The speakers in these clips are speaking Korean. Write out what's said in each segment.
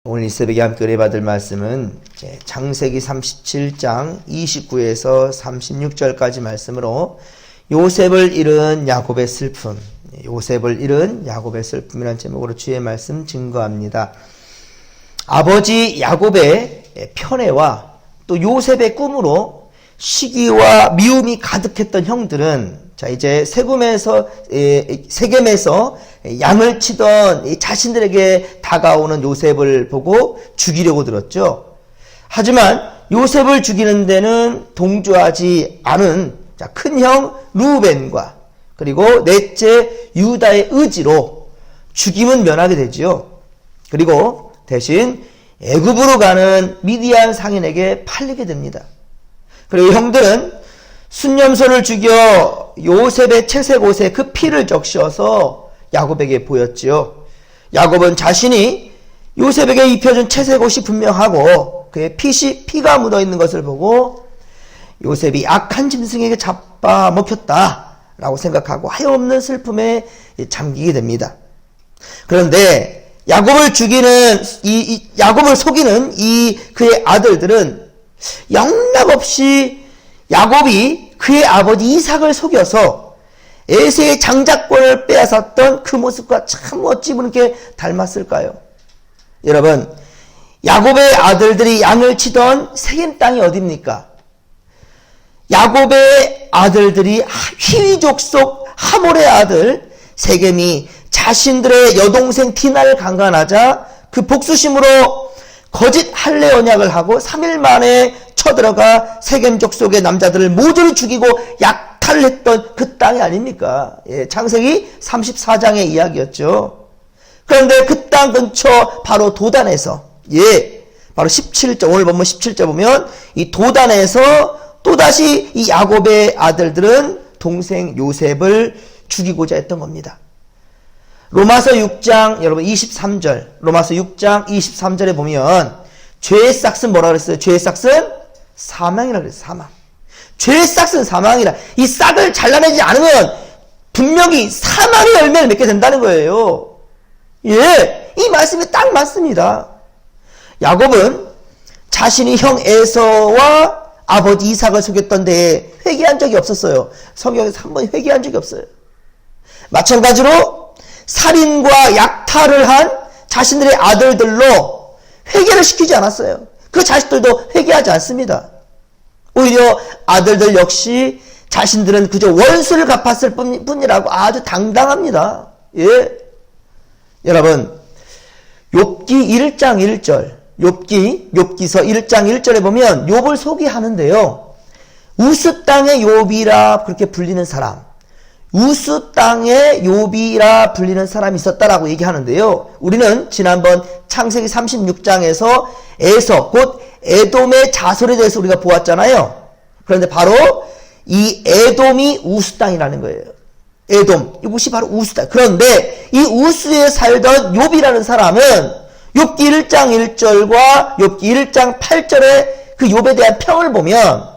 오늘 이 새벽에 함께 은혜받을 말씀은 창세기 37장 29에서 36절까지 말씀으로 요셉을 잃은 야곱의 슬픔, 요셉을 잃은 야곱의 슬픔이라는 제목으로 주의 말씀 증거합니다. 아버지 야곱의 편애와 또 요셉의 꿈으로 시기와 미움이 가득했던 형들은 이제 세겜에서 양을 치던 자신들에게 다가오는 요셉을 보고 죽이려고 들었죠. 하지만 요셉을 죽이는 데는 동조하지 않은 큰형 루벤과 그리고 넷째 유다의 의지로 죽임은 면하게 되지요. 그리고 대신 애굽으로 가는 미디안 상인에게 팔리게 됩니다. 그리고 형들은 순념소를 죽여 요셉의 채색 옷에 그 피를 적셔서 야곱에게 보였지요. 야곱은 자신이 요셉에게 입혀준 채색 옷이 분명하고 그의 피가 묻어있는 것을 보고 요셉이 악한 짐승에게 잡아먹혔다라고 생각하고 하염없는 슬픔에 잠기게 됩니다. 그런데 야곱을 죽이는 야곱을 속이는 그의 아들들은 영락없이 야곱이 그의 아버지 이삭을 속여서 에세의 장자권을 빼앗았던 그 모습과 참 어찌 그렇게 닮았을까요? 여러분, 야곱의 아들들이 양을 치던 세겜 땅이 어디입니까? 야곱의 아들들이 히위족 속 하몰의 아들 세겜이 자신들의 여동생 디나를 강간하자 그 복수심으로 거짓 할례 언약을 하고 3일 만에 쳐들어가 세겜족 속의 남자들을 모두 죽이고 약탈했던 그 땅이 아닙니까? 창세기 34장의 이야기였죠. 그런데 그 땅 근처 바로 도단에서 바로 17절, 오늘 본문 17절 보면 이 도단에서 또다시 이 야곱의 아들들은 동생 요셉을 죽이고자 했던 겁니다. 로마서 6장 여러분 23절, 로마서 6장 23절에 보면 죄의 싹은 뭐라 그랬어요? 죄의 싹은 사망이라 그랬어요. 사망. 죄의 싹은 사망이라. 이 싹을 잘라내지 않으면 분명히 사망의 열매를 맺게 된다는 거예요. 이 말씀이 딱 맞습니다. 야곱은 자신이 형 에서와 아버지 이삭을 속였던 데에 회개한 적이 없었어요. 성경에서 한 번 회개한 적이 없어요. 마찬가지로 살인과 약탈을 한 자신들의 아들들로 회개를 시키지 않았어요. 그 자식들도 회개하지 않습니다. 오히려 아들들 역시 자신들은 그저 원수를 갚았을 뿐이라고 아주 당당합니다. 여러분, 욥기 1장 1절, 욥기서 1장 1절에 보면 욥을 소개하는데요. 우스 땅의 욥이라 그렇게 불리는 사람, 우스 땅의 욥이라 불리는 사람이 있었다라고 얘기하는데요. 우리는 지난번 창세기 36장에서 에서 곧 에돔의 자손에 대해서 우리가 보았잖아요. 그런데 바로 이 에돔이 우스 땅이라는 거예요. 에돔, 이곳이 바로 우스 땅. 그런데 이 우스에 살던 욥이라는 사람은 욥기 1장 1절과 욥기 1장 8절의 그 욥에 대한 평을 보면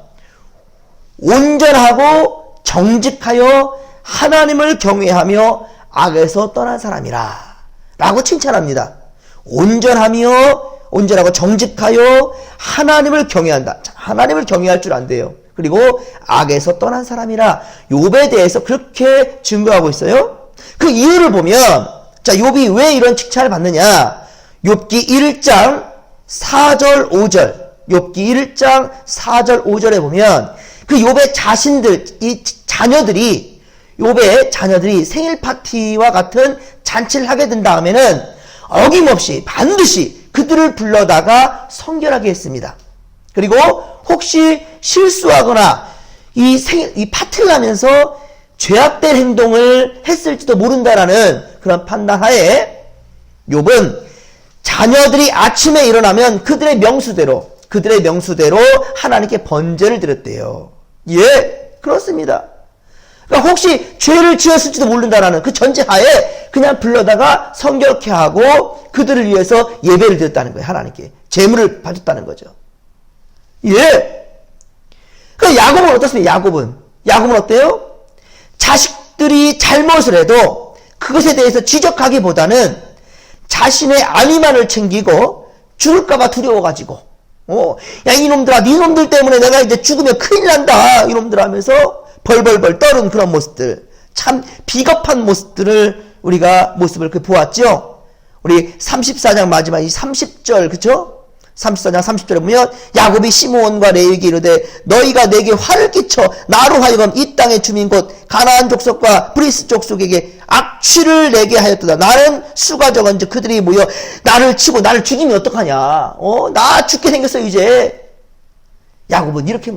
온전하고 정직하여 하나님을 경외하며 악에서 떠난 사람이라 라고 칭찬합니다. 온전하고 정직하여 하나님을 경외한다. 하나님을 경외할 줄 안돼요. 그리고 악에서 떠난 사람이라 욥에 대해서 그렇게 증거하고 있어요. 그 이유를 보면 욥이 왜 이런 칭찬을 받느냐? 욥기 1장 4절 5절, 욥기 1장 4절 5절에 보면 그 욥의 욥의 자녀들이 생일 파티와 같은 잔치를 하게 된 다음에는 어김없이 반드시 그들을 불러다가 성결하게 했습니다. 그리고 혹시 실수하거나 이 파티를 하면서 죄악된 행동을 했을지도 모른다라는 그런 판단하에 욥은 자녀들이 아침에 일어나면 그들의 명수대로 하나님께 번제를 드렸대요. 그렇습니다. 그러니까 혹시 죄를 지었을지도 모른다라는 그 전제하에 그냥 불러다가 성결케 하고 그들을 위해서 예배를 드렸다는 거예요. 하나님께 제물을 바쳤다는 거죠. 그 야곱은 어떻습니까? 야곱은 어때요? 자식들이 잘못을 해도 그것에 대해서 지적하기보다는 자신의 안위만을 챙기고 죽을까봐 두려워가지고, 야, 이놈들아, 니놈들 때문에 내가 이제 죽으면 큰일 난다. 이놈들 하면서 벌벌벌 떠는 그런 모습들. 참 비겁한 모습들을 우리가 모습을 보았죠. 우리 34장 마지막 이 30절, 그쵸? 34장 30절에 보면 야곱이 시므온과 레위에게 이르되 너희가 내게 화를 끼쳐 나로 하여금 이 땅의 주민 곧 가나안 족속과 브리스 족속에게 악취를 내게 하였도다. 나는 수가 적은즉 그들이 모여 나를 치고 나를 죽이면 어떡하냐. 나 죽게 생겼어 이제. 야곱은 이렇게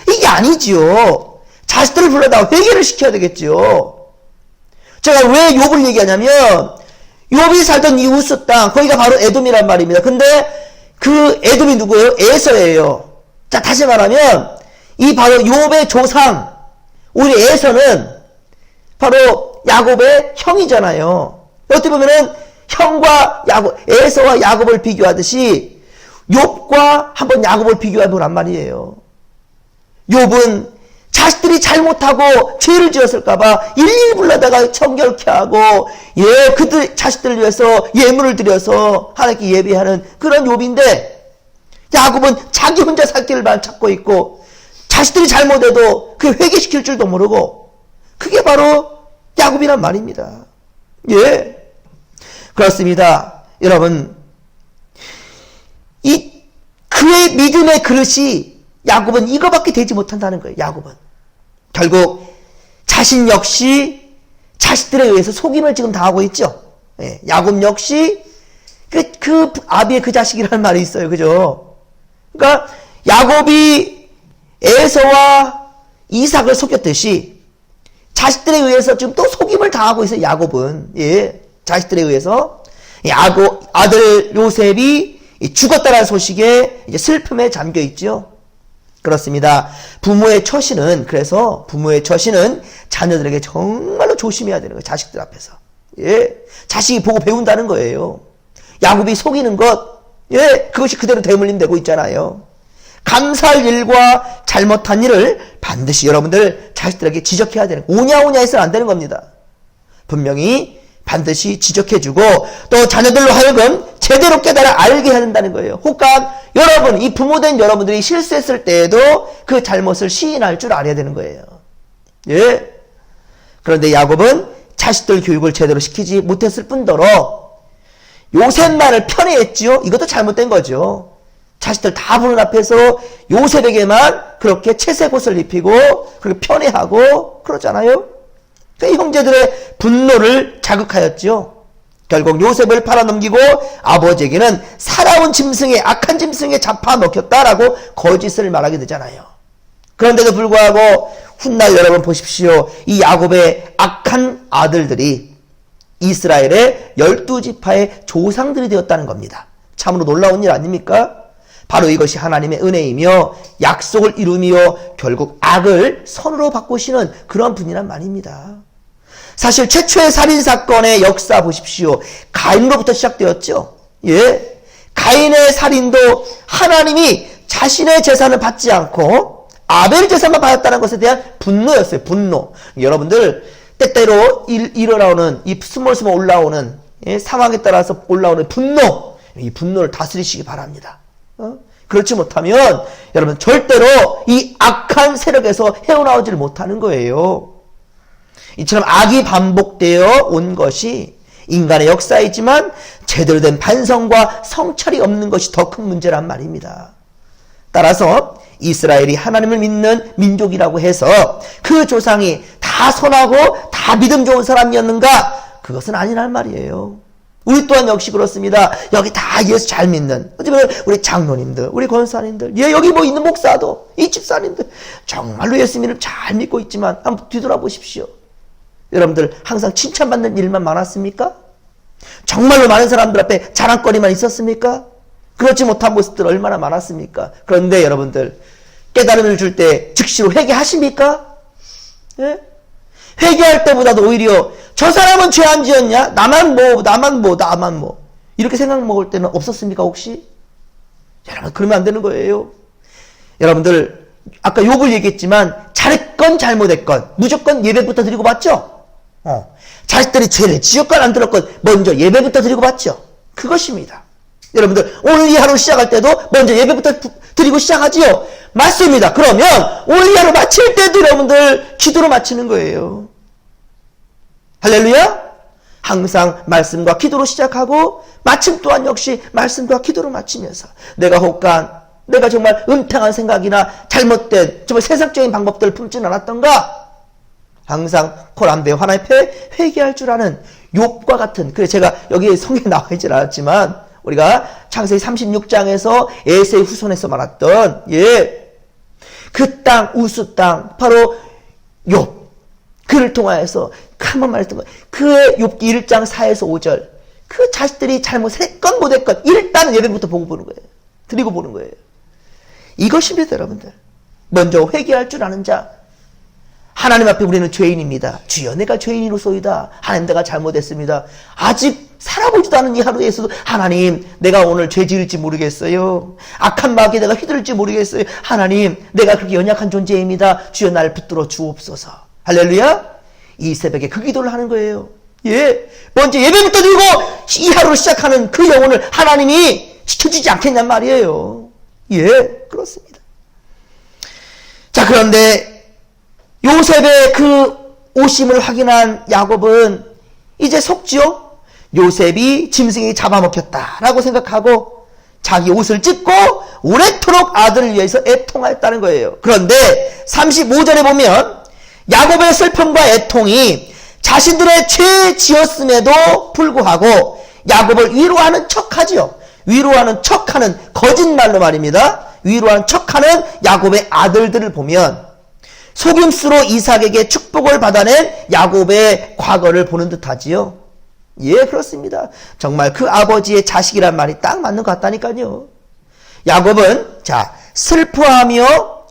이게 아니지요. 자식들을 불러다 회개를 시켜야 되겠지요. 제가 왜 욥을 얘기하냐면 욥이 살던 이 우스 땅 거기가 바로 에돔이란 말입니다. 근데 그 에돔이 누구예요? 에서예요. 자, 다시 말하면 이 바로 욥의 조상 우리 에서는 바로 야곱의 형이잖아요. 어떻게 보면은 형과 야곱, 에서와 야곱을 비교하듯이 욥과 한번 야곱을 비교해 보란 말이에요. 욥은 자식들이 잘못하고 죄를 지었을까봐 일일이 불러다가 청결케 하고, 그들 자식들을 위해서 예물을 드려서 하나님께 예배하는 그런 욥인데, 야곱은 자기 혼자 살 길만 찾고 있고, 자식들이 잘못해도 그 회개시킬 줄도 모르고, 그게 바로 야곱이란 말입니다. 그렇습니다. 여러분, 그의 믿음의 그릇이 야곱은 이거밖에 되지 못한다는 거예요. 야곱은 결국 자신 역시 자식들에 의해서 속임을 지금 당하고 있죠. 야곱 역시 그 아비의 그 자식이라는 말이 있어요. 그죠? 그러니까 야곱이 에서와 이삭을 속였듯이 자식들에 의해서 지금 또 속임을 당하고 있어요. 야곱은 자식들에 의해서 아들 요셉이 죽었다는 소식에 이제 슬픔에 잠겨 있죠. 그렇습니다. 그래서 부모의 처신은 자녀들에게 정말로 조심해야 되는 거예요. 자식들 앞에서. 자식이 보고 배운다는 거예요. 야곱이 속이는 것, 그것이 그대로 대물림 되고 있잖아요. 감사할 일과 잘못한 일을 반드시 여러분들 자식들에게 지적해야 되는 거예요. 오냐오냐 해서는 안 되는 겁니다. 분명히 반드시 지적해주고 또 자녀들로 하여금 제대로 깨달아 알게 해야 된다는 거예요. 혹각 여러분, 이 부모된 여러분들이 실수했을 때에도 그 잘못을 시인할 줄 알아야 되는 거예요. 그런데 야곱은 자식들 교육을 제대로 시키지 못했을 뿐더러 요셉만을 편애했지요. 이것도 잘못된 거죠. 자식들 다 보는 앞에서 요셉에게만 그렇게 채색옷을 입히고 그렇게 편애하고 그러잖아요. 그 형제들의 분노를 자극하였죠. 결국 요셉을 팔아넘기고 아버지에게는 살아온 짐승에 악한 짐승에 잡아먹혔다라고 거짓을 말하게 되잖아요. 그런데도 불구하고 훗날 여러분 보십시오. 이 야곱의 악한 아들들이 이스라엘의 12지파의 조상들이 되었다는 겁니다. 참으로 놀라운 일 아닙니까? 바로 이것이 하나님의 은혜이며 약속을 이루며 결국 악을 선으로 바꾸시는 그런 분이란 말입니다. 사실 최초의 살인사건의 역사 보십시오. 가인으로부터 시작되었죠. 가인의 살인도 하나님이 자신의 재산을 받지 않고 아벨 재산만 받았다는 것에 대한 분노였어요. 분노. 여러분들 때때로 일어나오는 이 스멀스멀 올라오는 상황에 따라서 올라오는 분노, 이 분노를 다스리시기 바랍니다. 그렇지 못하면 여러분 절대로 이 악한 세력에서 헤어나오지를 못하는 거예요. 이처럼 악이 반복되어 온 것이 인간의 역사이지만 제대로 된 반성과 성찰이 없는 것이 더 큰 문제란 말입니다. 따라서 이스라엘이 하나님을 믿는 민족이라고 해서 그 조상이 다 선하고 다 믿음 좋은 사람이었는가? 그것은 아니란 말이에요. 우리 또한 역시 그렇습니다. 여기 다 예수 잘 믿는, 어쩌면 우리 장로님들, 우리 권사님들, 여기 뭐 있는 목사도, 이 집사님들, 정말로 예수님을 잘 믿고 있지만 한번 뒤돌아보십시오. 여러분들 항상 칭찬받는 일만 많았습니까? 정말로 많은 사람들 앞에 자랑거리만 있었습니까? 그렇지 못한 모습들 얼마나 많았습니까? 그런데 여러분들 깨달음을 줄 때 즉시로 회개하십니까? 회개할 때보다도 오히려 저 사람은 죄 안 지었냐? 나만 뭐 이렇게 생각 먹을 때는 없었습니까 혹시? 여러분 그러면 안 되는 거예요. 여러분들 아까 욥을 얘기했지만 잘했건 잘못했건 무조건 예배부터 드리고 받죠? 자식들이 죄를 지었건 안 들었건 먼저 예배부터 드리고 받죠? 그것입니다. 여러분들 오늘 이 하루 시작할 때도 먼저 예배부터 드리고 시작하지요. 맞습니다. 그러면 오늘 이 하루 마칠 때도 여러분들 기도로 마치는 거예요. 할렐루야. 항상 말씀과 기도로 시작하고 마침 또한 역시 말씀과 기도로 마치면서 내가 내가 정말 음탕한 생각이나 잘못된 정말 세상적인 방법들을 품지는 않았던가, 항상 콜 안돼 하나님 앞에 회개할 줄 아는 욥과 같은, 그래 제가 여기 성경에 나와 있진 않았지만 우리가 창세기 36장에서 에세의 후손에서 말했던 그 땅, 우스 땅, 바로 욥, 그를 통하여서 한번 말했던 거예요. 그의 욥기 1장 4에서 5절, 그 자식들이 잘못했건 못했건 일단은 예배부터 보고 보는 거예요. 드리고 보는 거예요. 이것입니다, 여러분들. 먼저 회개할 줄 아는 자. 하나님 앞에 우리는 죄인입니다. 주여 내가 죄인이로소이다. 하나님 내가 잘못했습니다. 아직 살아보지도 않은 이 하루에서도 하나님 내가 오늘 죄 지을지 모르겠어요. 악한 마귀에 내가 휘둘릴지 모르겠어요. 하나님 내가 그렇게 연약한 존재입니다. 주여 날 붙들어 주옵소서. 할렐루야. 이 새벽에 그 기도를 하는 거예요. 먼저 예배부터 드리고 이 하루를 시작하는 그 영혼을 하나님이 지켜주지 않겠냔 말이에요. 그렇습니다. 자, 그런데 요셉의 그 오심을 확인한 야곱은 이제 속지요. 요셉이 짐승이 잡아먹혔다라고 생각하고 자기 옷을 찢고 오래도록 아들을 위해서 애통하였다는 거예요. 그런데 35절에 보면 야곱의 슬픔과 애통이 자신들의 죄 지었음에도 불구하고 야곱을 위로하는 척하지요. 위로하는 척하는, 거짓말로 말입니다. 위로하는 척하는 야곱의 아들들을 보면 속임수로 이삭에게 축복을 받아낸 야곱의 과거를 보는 듯하지요. 그렇습니다. 정말 그 아버지의 자식이란 말이 딱 맞는 것 같다니까요. 야곱은 슬퍼하며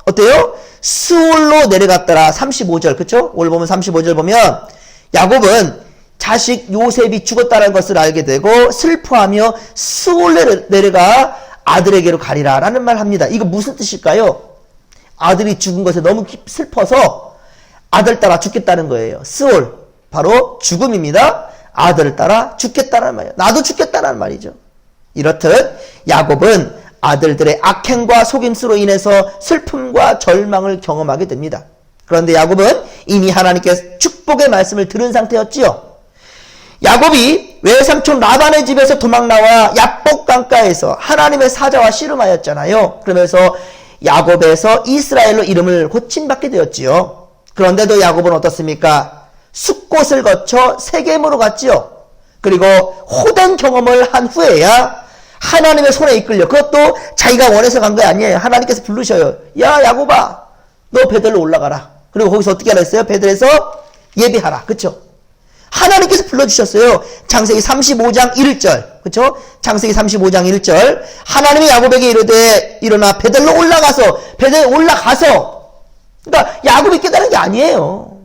어때요? 스올로 내려갔더라. 35절, 그쵸? 오늘 보면 35절 보면 야곱은 자식 요셉이 죽었다는 것을 알게 되고 슬퍼하며 스올로 내려가 아들에게로 가리라 라는 말 합니다. 이거 무슨 뜻일까요? 아들이 죽은 것에 너무 슬퍼서 아들 따라 죽겠다는 거예요. 스올, 바로 죽음입니다. 아들을 따라 죽겠다는 말이에요. 나도 죽겠다는 말이죠. 이렇듯 야곱은 아들들의 악행과 속임수로 인해서 슬픔과 절망을 경험하게 됩니다. 그런데 야곱은 이미 하나님께서 축복의 말씀을 들은 상태였지요. 야곱이 외삼촌 라반의 집에서 도망나와 야복 강가에서 하나님의 사자와 씨름하였잖아요. 그러면서 야곱에서 이스라엘로 이름을 고침받게 되었지요. 그런데도 야곱은 어떻습니까? 숫곳을 거쳐 세겜으로 갔지요. 그리고 호된 경험을 한 후에야 하나님의 손에 이끌려, 그것도 자기가 원해서 간 거 아니에요. 하나님께서 부르셔요. 야 야곱아, 너 베들로 올라가라. 그리고 거기서 어떻게 하라 했어요? 베들에서 예배하라. 그쵸? 하나님께서 불러주셨어요. 창세기 35장 1절. 그쵸? 창세기 35장 1절. 하나님이 야곱에게 이르되 일어나 베들로 올라가서, 베들에 올라가서, 그러니까 야곱이 깨달은 게 아니에요.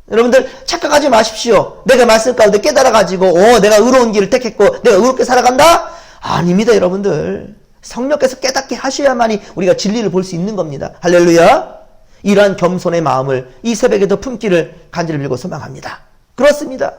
여러분들 착각하지 마십시오. 내가 말씀 가운데 깨달아가지고 내가 의로운 길을 택했고 내가 의롭게 살아간다? 아닙니다. 여러분들 성령께서 깨닫게 하셔야만이 우리가 진리를 볼 수 있는 겁니다. 할렐루야. 이러한 겸손의 마음을 이 새벽에도 품기를 간절히 빌고 소망합니다. 그렇습니다.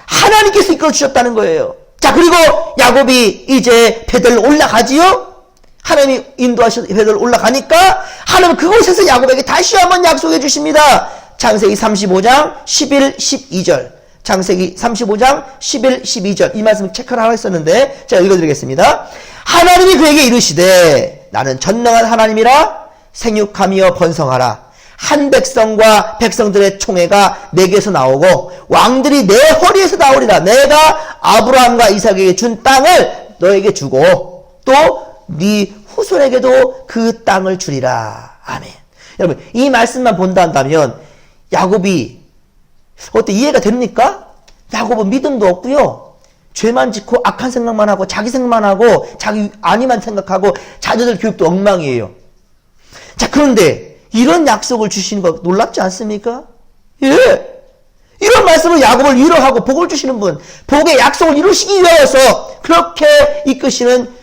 하나님께서 이끌어 주셨다는 거예요. 자, 그리고 야곱이 이제 베들로 올라가지요. 하나님이 인도하셔서 베들로 올라가니까 하나님은 그곳에서 야곱에게 다시 한번 약속해 주십니다. 창세기 35장 11, 12절. 창세기 35장 11, 12절. 이 말씀 체크를 하고 있었는데 제가 읽어드리겠습니다. 하나님이 그에게 이르시되 나는 전능한 하나님이라 생육하며 번성하라. 한 백성과 백성들의 총회가 내게서 나오고 왕들이 내 허리에서 나오리라. 내가 아브라함과 이삭에게 준 땅을 너에게 주고 또 네 후손에게도 그 땅을 주리라. 아멘. 여러분 이 말씀만 본다 한다면 야곱이 어때 이해가 됩니까? 야곱은 믿음도 없고요. 죄만 짓고 악한 생각만 하고 자기 생각만 하고 자기 아니만 생각하고 자녀들 교육도 엉망이에요. 자, 그런데 이런 약속을 주시는 거 놀랍지 않습니까? 이런 말씀을 야곱을 위로하고 복을 주시는 분, 복의 약속을 이루시기 위하여서 그렇게 이끄시는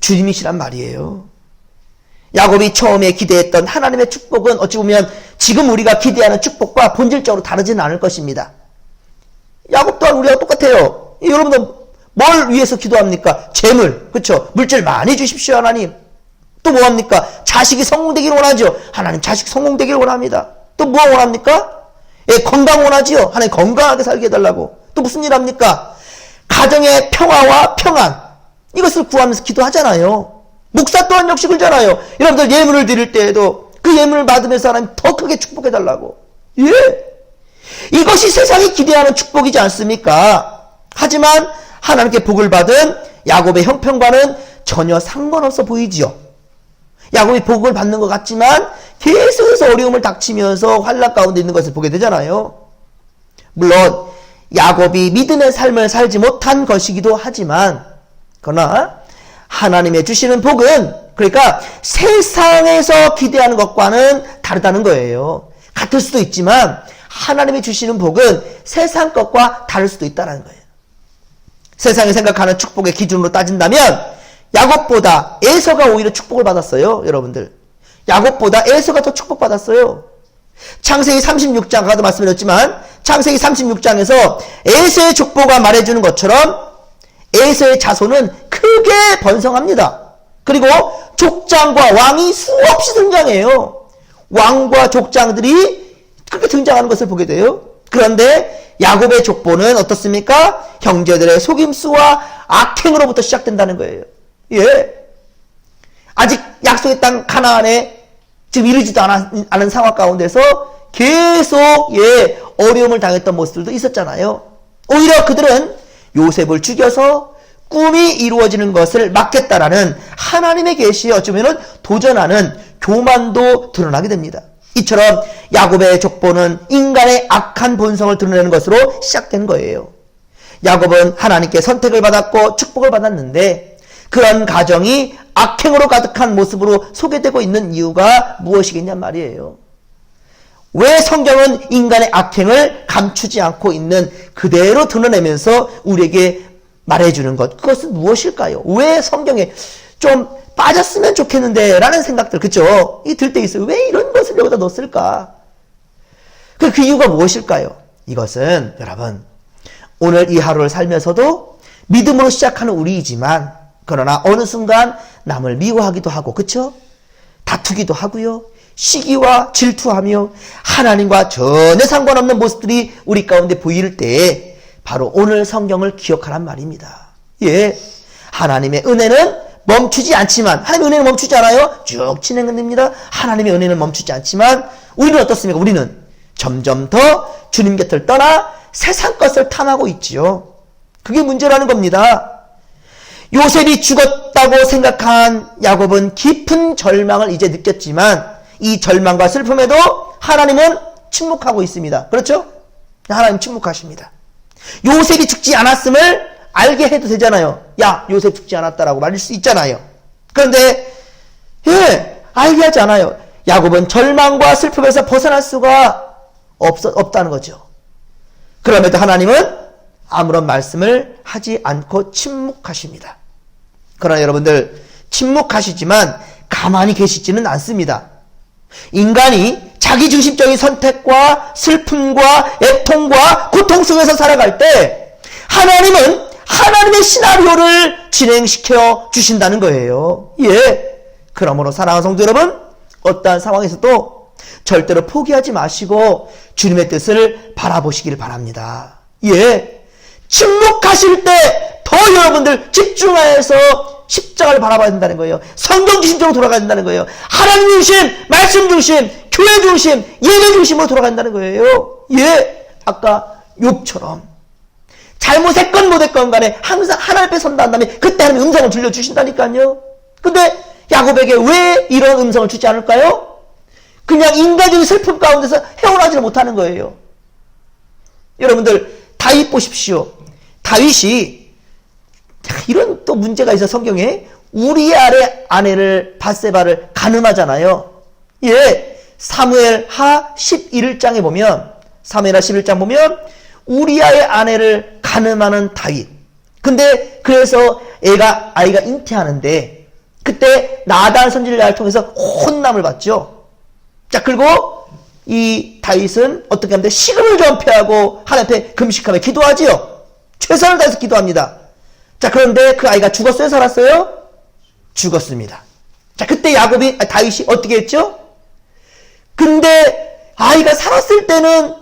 주님이시란 말이에요. 야곱이 처음에 기대했던 하나님의 축복은 어찌 보면 지금 우리가 기대하는 축복과 본질적으로 다르지는 않을 것입니다. 야곱 또한 우리가 똑같아요. 여러분들 뭘 위해서 기도합니까? 재물, 그렇죠? 물질 많이 주십시오, 하나님. 또 뭐합니까? 자식이 성공되기를 원하죠. 하나님 자식 성공되기를 원합니다. 또 뭐 원합니까? 예, 건강 원하지요. 하나님 건강하게 살게 해달라고. 또 무슨 일 합니까? 가정의 평화와 평안, 이것을 구하면서 기도하잖아요. 목사 또한 역시 그러잖아요. 여러분들 예물을 드릴 때에도 그 예물을 받으면서 하나님 더 크게 축복해달라고. 예, 이것이 세상이 기대하는 축복이지 않습니까? 하지만 하나님께 복을 받은 야곱의 형편과는 전혀 상관없어 보이지요. 야곱이 복을 받는 것 같지만 계속해서 어려움을 닥치면서 환난 가운데 있는 것을 보게 되잖아요. 물론 야곱이 믿음의 삶을 살지 못한 것이기도 하지만, 그러나 하나님의 주시는 복은, 그러니까 세상에서 기대하는 것과는 다르다는 거예요. 같을 수도 있지만 하나님이 주시는 복은 세상 것과 다를 수도 있다는 거예요. 세상이 생각하는 축복의 기준으로 따진다면 야곱보다 에서가 오히려 축복을 받았어요. 여러분들, 야곱보다 에서가 더 축복받았어요. 창세기 36장, 아까도 말씀드렸지만 창세기 36장에서 에서의 족보가 말해주는 것처럼 에서의 자손은 크게 번성합니다. 그리고 족장과 왕이 수없이 등장해요. 왕과 족장들이 그렇게 등장하는 것을 보게 돼요. 그런데 야곱의 족보는 어떻습니까? 형제들의 속임수와 악행으로부터 시작된다는 거예요. 예. 아직 약속의 땅 가나안에 지금 이르지도 않은 상황 가운데서 계속 어려움을 당했던 모습들도 있었잖아요. 오히려 그들은 요셉을 죽여서 꿈이 이루어지는 것을 막겠다라는 하나님의 계시에 어쩌면 도전하는 교만도 드러나게 됩니다. 이처럼 야곱의 족보는 인간의 악한 본성을 드러내는 것으로 시작된 거예요. 야곱은 하나님께 선택을 받았고 축복을 받았는데 그런 가정이 악행으로 가득한 모습으로 소개되고 있는 이유가 무엇이겠냔 말이에요. 왜 성경은 인간의 악행을 감추지 않고 있는 그대로 드러내면서 우리에게 말해주는 것, 그것은 무엇일까요? 왜 성경에 좀 빠졌으면 좋겠는데 라는 생각들, 그쵸? 이 들 때 있어요. 왜 이런 것을 여기다 넣었을까? 그 이유가 무엇일까요? 이것은 여러분, 오늘 이 하루를 살면서도 믿음으로 시작하는 우리이지만 그러나 어느 순간 남을 미워하기도 하고, 그쵸? 다투기도 하고요. 시기와 질투하며 하나님과 전혀 상관없는 모습들이 우리 가운데 보일 때 바로 오늘 성경을 기억하란 말입니다. 예, 하나님의 은혜는 멈추지 않지만, 하나님의 은혜는 멈추지 않아요. 쭉 진행됩니다. 하나님의 은혜는 멈추지 않지만 우리는 어떻습니까? 우리는 점점 더 주님 곁을 떠나 세상 것을 탐하고 있지요. 그게 문제라는 겁니다. 요셉이 죽었다고 생각한 야곱은 깊은 절망을 이제 느꼈지만 이 절망과 슬픔에도 하나님은 침묵하고 있습니다. 그렇죠? 하나님 침묵하십니다. 요셉이 죽지 않았음을 알게 해도 되잖아요. 야, 요셉 죽지 않았다라고 말할 수 있잖아요. 그런데 알게 하지 않아요. 야곱은 절망과 슬픔에서 벗어날 수가 없다는 거죠. 그럼에도 하나님은 아무런 말씀을 하지 않고 침묵하십니다. 그러나 여러분들, 침묵하시지만 가만히 계시지는 않습니다. 인간이 자기중심적인 선택과 슬픔과 애통과 고통 속에서 살아갈 때 하나님은 하나님의 시나리오를 진행시켜 주신다는 거예요. 예. 그러므로 사랑하는 성도 여러분, 어떠한 상황에서도 절대로 포기하지 마시고 주님의 뜻을 바라보시길 바랍니다. 예. 침묵하실 때 더 여러분들 집중해서 십자가를 바라봐야 된다는 거예요. 성경 중심적으로 돌아가야 된다는 거예요. 하나님 중심, 말씀 중심, 교회 중심, 예배 중심으로 돌아간다는 거예요. 예. 아까 욥처럼 잘못했건 못했건 간에 항상 하나님 앞에 선다 한다면 그때 하나님 음성을 들려주신다니까요. 근데 야곱에게 왜 이런 음성을 주지 않을까요? 그냥 인간적인 슬픔 가운데서 헤어나지를 못하는 거예요. 여러분들, 다윗 보십시오. 다윗이 이런 또 문제가 있어. 성경에 우리의 아내를 밧세바를 간음하잖아요. 예, 사무엘하 11장에 보면, 사무엘하 11장 보면 우리아의 아내를 간음하는 다윗. 근데 그래서 아이가 잉태하는데 그때 나단 선지자를 통해서 혼남을 받죠. 자, 그리고 이 다윗은 어떻게 하면 식음을 전폐하고 하나님 앞에 금식하며 기도하지요. 최선을 다해서 기도합니다. 자, 그런데 그 아이가 죽었어요? 살았어요? 죽었습니다. 자, 그때 다윗이 어떻게 했죠? 근데 아이가 살았을 때는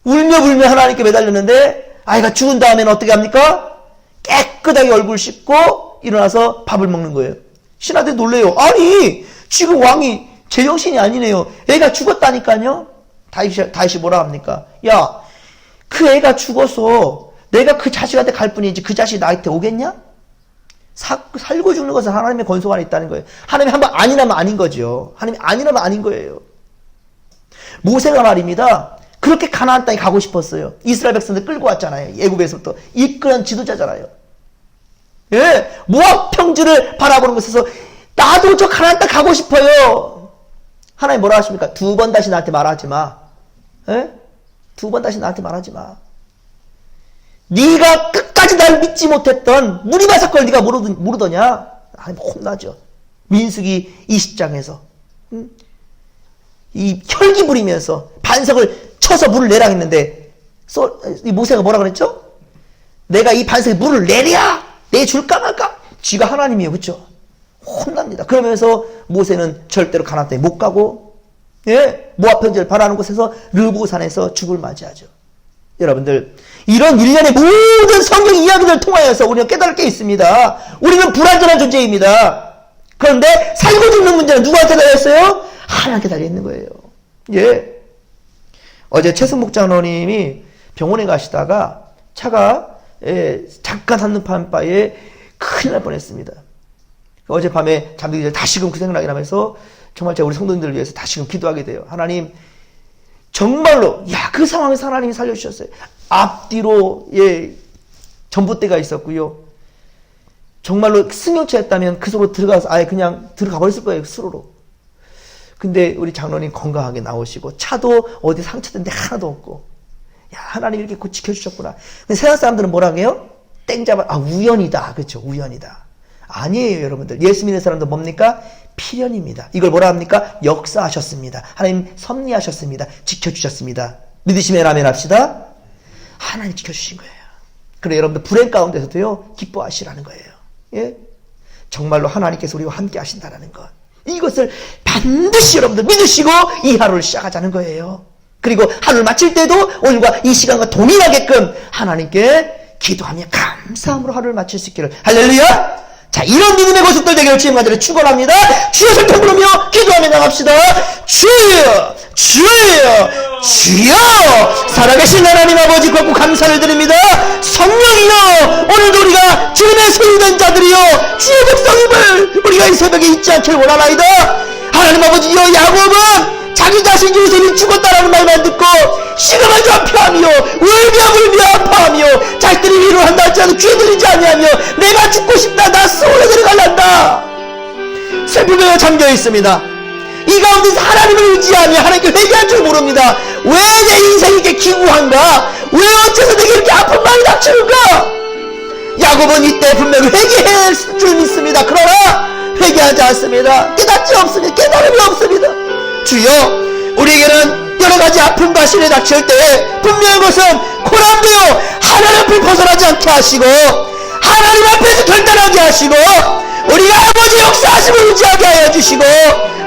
울며 불며 하나님께 매달렸는데 아이가 죽은 다음에는 어떻게 합니까? 깨끗하게 얼굴 씻고 일어나서 밥을 먹는 거예요. 신하들이 놀래요. 아니, 지금 왕이 제정신이 아니네요. 애가 죽었다니까요. 다윗이 뭐라 합니까? 야, 그 애가 죽어서 내가 그 자식한테 갈 뿐이지 그 자식이 나한테 오겠냐? 살고 죽는 것은 하나님의 권속 안에 있다는 거예요. 하나님이 한번 아니라면 아닌 거죠. 하나님이 아니라면 아닌 거예요. 모세가 말입니다. 그렇게 가나안 땅에 가고 싶었어요. 이스라엘 백성들 끌고 왔잖아요. 애굽에서부터 이끄는 지도자잖아요. 예, 모압 평지를 바라보는 곳에서 나도 저 가나안 땅 가고 싶어요. 하나님 뭐라 하십니까? 2번 다시 나한테 말하지 마. 예? 2번 다시 나한테 말하지 마. 네가 끝까지 날 믿지 못했던 무리바삭걸 네가 모르더냐? 하나님 혼나죠. 민수기 20장에서 이 혈기 부리면서 반석을 쳐서 물을 내라 했는데 이 모세가 뭐라 그랬죠? 내가 이 반석에 물을 내랴 내줄까 말까? 쥐가 하나님이에요. 그렇죠? 혼납니다. 그러면서 모세는 절대로 가나안 땅에 못 가고 예? 모압 편지를 바라는 곳에서 르보산에서 죽을 맞이하죠. 여러분들, 이런 일련의 모든 성경 이야기들을 통하여서 우리가 깨달을 게 있습니다. 우리는 불완전한 존재입니다. 그런데 살고 죽는 문제는 누구한테 달려있어요? 하나님께 달려있는 거예요. 예. 어제 최승 목장로님이 병원에 가시다가 차가 잠깐 한눈판 바에 큰일 날 뻔했습니다. 어젯밤에 잠들기 전에 다시금 그 생각이 나면서 정말 제가 우리 성도님들을 위해서 다시금 기도하게 돼요. 하나님, 정말로 그 상황에서 하나님이 살려주셨어요. 앞뒤로 전봇대가 있었고요. 정말로 승용차였다면 그 속으로 들어가서 아예 그냥 들어가 버렸을 거예요. 수로로. 근데 우리 장로님 건강하게 나오시고 차도 어디 상처된 데 하나도 없고 하나님 이렇게 곧 지켜주셨구나. 근데 세상 사람들은 뭐라 해요? 우연이다. 그렇죠. 우연이다. 아니에요, 여러분들. 예수 믿는 사람도 뭡니까? 필연입니다. 이걸 뭐라 합니까? 역사하셨습니다. 하나님 섭리하셨습니다. 지켜주셨습니다. 믿으시면 아멘 합시다. 하나님 지켜주신 거예요. 그래, 여러분들 불행 가운데서도요 기뻐하시라는 거예요. 예? 정말로 하나님께서 우리와 함께 하신다라는 것, 이것을 반드시 여러분들 믿으시고 이 하루를 시작하자는 거예요. 그리고 하루를 마칠 때도 오늘과 이 시간과 동일하게끔 하나님께 기도하며 감사함으로 하루를 마칠 수 있기를. 할렐루야. 자, 이런 믿음의 모습들 되기를 주님 간절히 축원합니다. 주여 소통 부르며 기도하며 나갑시다. 주여, 주여, 주여. 살아계신 하나님 아버지 거룩 감사를 드립니다. 성령이여, 오늘도 우리가 주님의 소유된 자들이여 주의 백성임을 우리가 이 새벽에 잊지 않길 원하나이다. 하나님 아버지여, 야곱은 자기 자신 요셉이 죽었다라는 말만 듣고 시금을 아파하며 울며 아파하며 자식들이 위로를 한다 할지라도 귀에 들리지 아니하며 내가 죽고 싶다, 나 소원에 들어갈란다 슬픔에 잠겨 있습니다. 이 가운데서 하나님을 의지하며 하나님께 회개할 줄 모릅니다. 왜 내 인생이 이렇게 기구한가? 왜 어째서 내게 이렇게 아픈 말이 닥치는가? 야곱은 이때 분명히 회개할 줄 믿습니다. 그러나 회개하지 않습니다. 깨닫지 없습니다. 깨달음이 없습니다. 주여, 우리에게는 여러가지 아픔과 시련이 닥칠 때 분명한 것은 고난되어 하나님 앞을 벗어나지 않게 하시고 하나님 앞에서 결단하게 하시고 우리가 아버지 역사하심을 의지하게 하여 주시고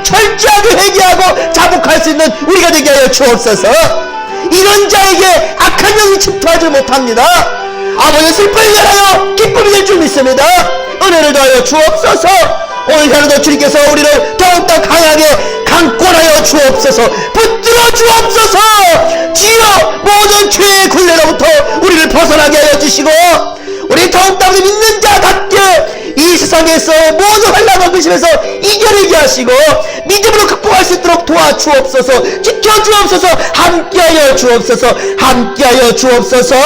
철저하게 회개하고 자복할 수 있는 우리가 되게 하여 주옵소서. 이런 자에게 악한 영이 침투하지 못합니다. 아버지 슬픔이 하여 기쁨이 될 줄 믿습니다. 은혜를 더하여 주옵소서. 오늘 하루도 주님께서 우리를 더욱더 강하게 강권하여 주옵소서. 붙들어 주옵소서. 주여, 모든 죄의 굴레로부터 우리를 벗어나게 하여 주시고 우리 더욱더 우리 믿는 자답게 이 세상에서 모든 환난과 근심에서 이겨내게 하시고 믿음으로 극복할 수 있도록 도와주옵소서. 지켜주옵소서. 함께하여 주옵소서. 함께하여 주옵소서.